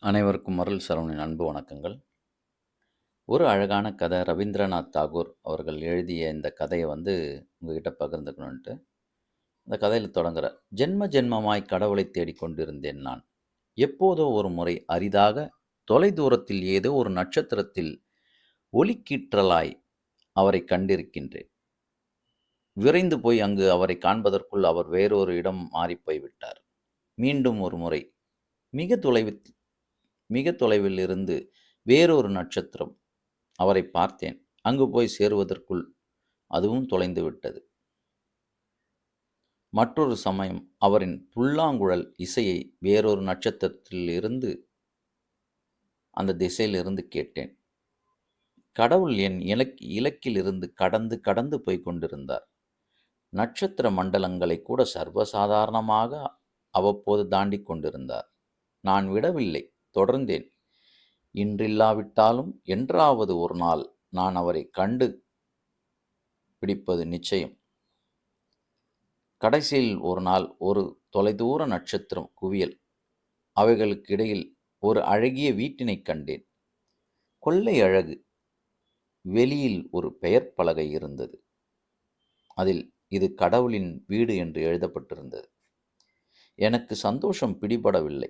அனைவருக்கும் அருள் சரவணின் அன்பு வணக்கங்கள். ஒரு அழகான கதை ரவீந்திரநாத் தாகூர் அவர்கள் எழுதிய இந்த கதையை உங்ககிட்ட பகிர்ந்துக்கணுன்ட்டு இந்த கதையில் தொடங்குறார். ஜென்ம ஜென்மமாய் கடவுளை தேடிக்கொண்டிருந்தேன் நான். எப்போதோ ஒரு முறை அரிதாக தொலைதூரத்தில் ஏதோ ஒரு நட்சத்திரத்தில் ஒளிக்கீற்றலாய் அவரை கண்டிருக்கின்றேன். விரைந்து போய் அங்கு அவரை காண்பதற்குள் அவர் வேறொரு இடம் மாறிப்போய் விட்டார். மீண்டும் ஒரு முறை மிக தொலைவில் மிக தொலைவில் இருந்து வேறொரு நட்சத்திரம் அவரை பார்த்தேன். அங்கு போய் சேருவதற்குள் அதுவும் தொலைந்து விட்டது. மற்றொரு சமயம் அவரின் புல்லாங்குழல் இசையை வேறொரு நட்சத்திரத்தில் இருந்து அந்த திசையிலிருந்து கேட்டேன். கடவுள் என் இலக்கிலிருந்து கடந்து கடந்து போய் கொண்டிருந்தார். நட்சத்திர மண்டலங்களை கூட சர்வசாதாரணமாக அவ்வப்போது தாண்டி கொண்டிருந்தார். நான் விடவில்லை, தொடர்ந்தேன். இன்றில்லாவிட்டாலும் என்றாவது ஒரு நாள் நான் அவரை கண்டு பிடிப்பது நிச்சயம். கடைசியில் ஒரு நாள் ஒரு தொலைதூர நட்சத்திரம் குவியல், அவைகளுக்கு இடையில் ஒரு அழகிய வீட்டினை கண்டேன். கொள்ளை அழகு. வெளியில் ஒரு பெயர் பலகை இருந்தது. அதில் இது கடவுளின் வீடு என்று எழுதப்பட்டிருந்தது. எனக்கு சந்தோஷம் பிடிபடவில்லை.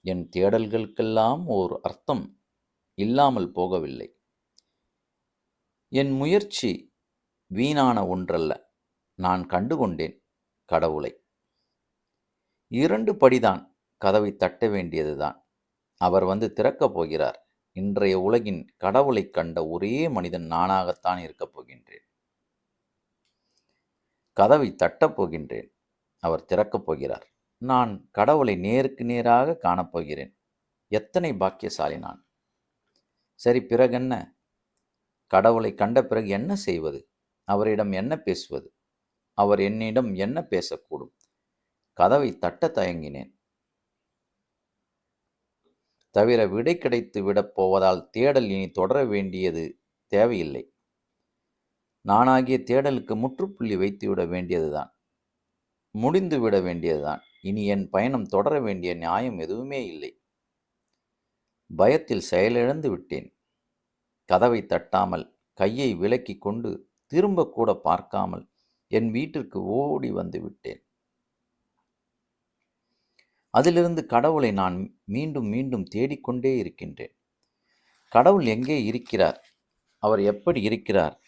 என் தேடல்களுக்கெல்லாம் ஓர் அர்த்தம் இல்லாமல் போகவில்லை. என் முயற்சி வீணான ஒன்றல்ல. நான் கண்டுகொண்டேன் கடவுளை. 2 படிதான். கதவை தட்ட வேண்டியதுதான். அவர் திறக்கப் போகிறார். இன்றைய உலகின் கடவுளை கண்ட ஒரே மனிதன் நானாகத்தான் இருக்கப் போகின்றேன். கதவை தட்டப் போகின்றேன். அவர் திறக்கப் போகிறார். நான் கடவுளை நேருக்கு நேராக காணப்போகிறேன். எத்தனை பாக்கியசாலி நான்! சரி, பிறகென்ன? கடவுளை கண்ட பிறகு என்ன செய்வது? அவரிடம் என்ன பேசுவது? அவர் என்னிடம் என்ன பேசக்கூடும்? கதவை தட்ட தயங்கினேன். தவிர விடை கிடைத்து விடப் போவதால் தேடல் இனி தொடர வேண்டியது தேவையில்லை. நானாகிய தேடலுக்கு முற்றுப்புள்ளி வைத்துவிட வேண்டியதுதான். முடிந்து விட வேண்டியதுதான். இனி என் பயணம் தொடர வேண்டிய நியாயம் எதுவுமே இல்லை. பயத்தில் செயலிழந்து விட்டேன். கதவை தட்டாமல் கையை விலக்கி கொண்டு திரும்ப கூட பார்க்காமல் என் வீட்டிற்கு ஓடி வந்து விட்டேன். அதிலிருந்து கடவுளை நான் மீண்டும் மீண்டும் தேடிக்கொண்டே இருக்கின்றேன். கடவுள் எங்கே இருக்கிறார்? அவர் எப்படி இருக்கிறார்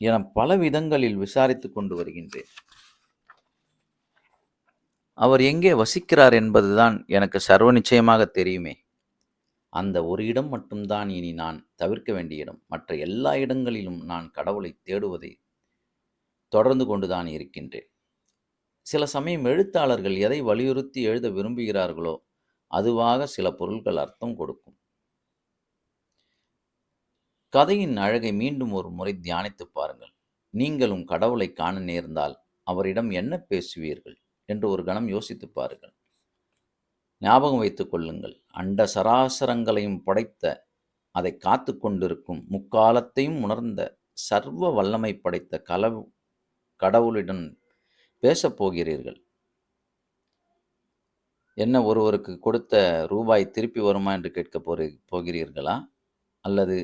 என பல விதங்களில் விசாரித்து கொண்டு வருகின்றேன். அவர் எங்கே வசிக்கிறார் என்பதுதான் எனக்கு சர்வ நிச்சயமாக தெரியுமே. அந்த ஒரு இடம் மட்டும்தான் இனி நான் தவிர்க்க வேண்டிய இடம். மற்ற எல்லா இடங்களிலும் நான் கடவுளை தேடுவதை தொடர்ந்து கொண்டுதான் இருக்கின்றேன். சில சமயம் எழுத்தாளர்கள் எதை வலியுறுத்தி எழுத விரும்புகிறார்களோ அதுவாக சில பொருள்கள் அர்த்தம் கொடுக்கும். கதையின் அழகை மீண்டும் ஒரு முறை தியானித்து பாருங்கள். நீங்களும் கடவுளை காண நேர்ந்தால் அவரிடம் என்ன பேசுவீர்கள் என்று ஒரு கணம் யோசித்து பாருங்கள். ஞாபகம் வைத்துக் கொள்ளுங்கள், அண்ட சராசரங்களையும் படைத்த, அதை காத்து கொண்டிருக்கும், முக்காலத்தையும் உணர்ந்த, சர்வ வல்லமை படைத்த கடவுளிடம் பேசப் போகிறீர்கள். என்ன, ஒருவருக்கு கொடுத்த ரூபாய் திருப்பி வருமா என்று கேட்க போகிறீர்களா? அல்லது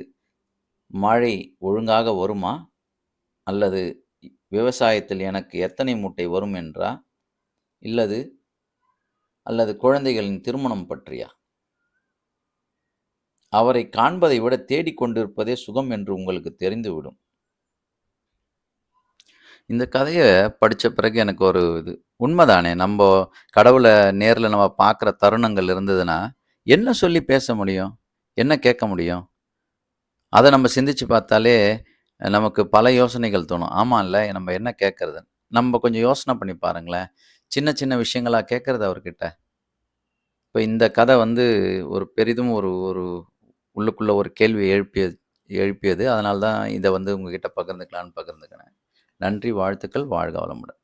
மழை ஒழுங்காக வருமா? அல்லது விவசாயத்தில் எனக்கு எத்தனை மூட்டை வரும் என்றா? அல்லது குழந்தைகளின் திருமணம் பற்றியா? அவரை காண்பதை விட தேடிக்கொண்டிருப்பதே சுகம் என்று உங்களுக்கு தெரிந்துவிடும். இந்த கதையை படித்த பிறகு எனக்கு ஒரு உண்மைதானே, நம்ம கடவுளை நேரில் நம்ம பார்க்குற தருணங்கள் இருந்ததுன்னா என்ன சொல்லி பேச முடியும், என்ன கேட்க முடியும்? அதை நம்ம சிந்திச்சு பார்த்தாலே நமக்கு பல யோசனைகள் தோணும். ஆமாம்ல, நம்ம என்ன கேட்கறது? நம்ம கொஞ்சம் யோசனை பண்ணி பாருங்களேன். சின்ன சின்ன விஷயங்களாக கேட்கறது அவர்கிட்ட. இப்போ இந்த கதை ஒரு பெரிதும் ஒரு ஒரு உள்ளுக்குள்ளே ஒரு கேள்வி எழுப்பியது. அதனால தான் இதை உங்ககிட்ட பகிர்ந்துக்கலான்னு பகிர்ந்துக்கினேன். நன்றி, வாழ்த்துக்கள், வாழ்க வளமுடன்.